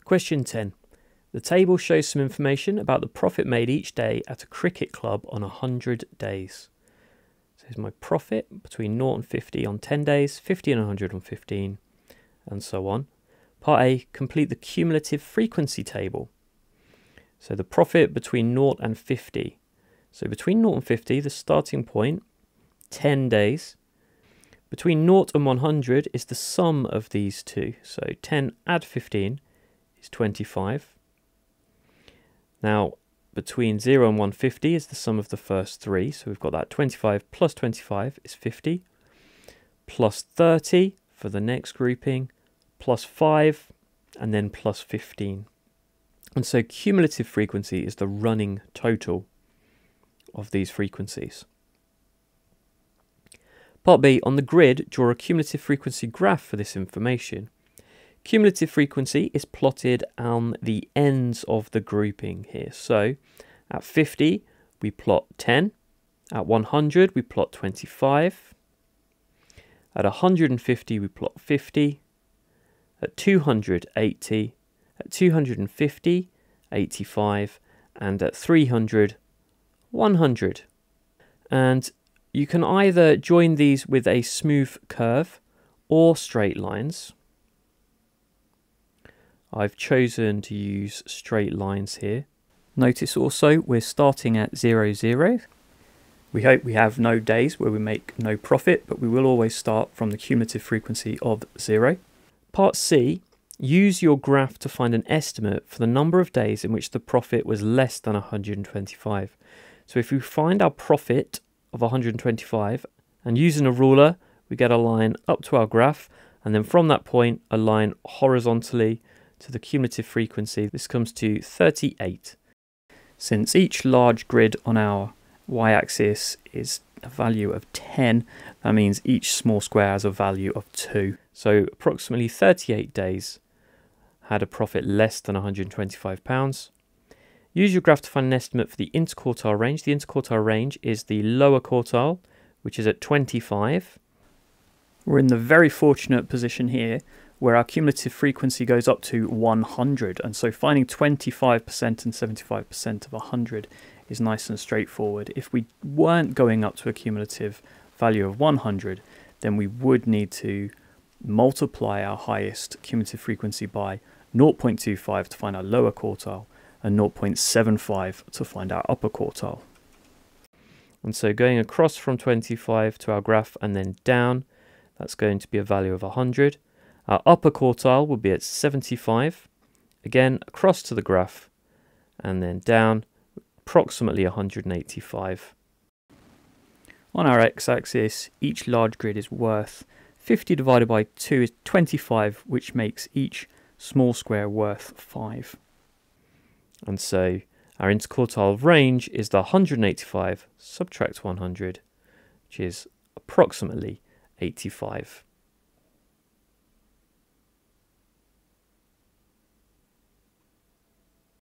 Question 10. The table shows some information about the profit made each day at a cricket club on 100 days. So here's my profit between 0 and 50 on 10 days, 50 and 100 on 15, and so on. Part A, complete the cumulative frequency table. So the profit between 0 and 50. So between 0 and 50, the starting point, 10 days. Between 0 and 100 is the sum of these two. So 10 add 15 is 25. Now, between 0 and 150 is the sum of the first three. So we've got that 25 plus 25 is 50. Plus 30 for the next grouping, plus 5, and then plus 15. And so cumulative frequency is the running total of these frequencies. Part B, on the grid, draw a cumulative frequency graph for this information. Cumulative frequency is plotted on the ends of the grouping here. So at 50, we plot 10. At 100, we plot 25. At 150, we plot 50. At 200, 80. At 250, 85. And at 300, 100. And you can either join these with a smooth curve or straight lines. I've chosen to use straight lines here. Notice also we're starting at 0, 0. We hope we have no days where we make no profit, but we will always start from the cumulative frequency of 0. Part C, use your graph to find an estimate for the number of days in which the profit was less than 125. So if we find our profit of 125 and using a ruler, we get a line up to our graph, and then from that point, a line horizontally to the cumulative frequency. This comes to 38. Since each large grid on our y-axis is a value of 10, that means each small square has a value of 2. So approximately 38 days had a profit less than £125. Use your graph to find an estimate for the interquartile range. The interquartile range is the lower quartile, which is at 25. We're in the very fortunate position here where our cumulative frequency goes up to 100, and so finding 25% and 75% of 100 is nice and straightforward. If we weren't going up to a cumulative value of 100, then we would need to multiply our highest cumulative frequency by 0.25 to find our lower quartile and 0.75 to find our upper quartile. And so going across from 25 to our graph and then down, that's going to be a value of 100. Our upper quartile will be at 75. Again, across to the graph and then down, approximately 185. On our x-axis, each large grid is worth 50 divided by 2 is 25, which makes each small square worth 5. And so our interquartile range is the 185 subtract 100, which is approximately 85.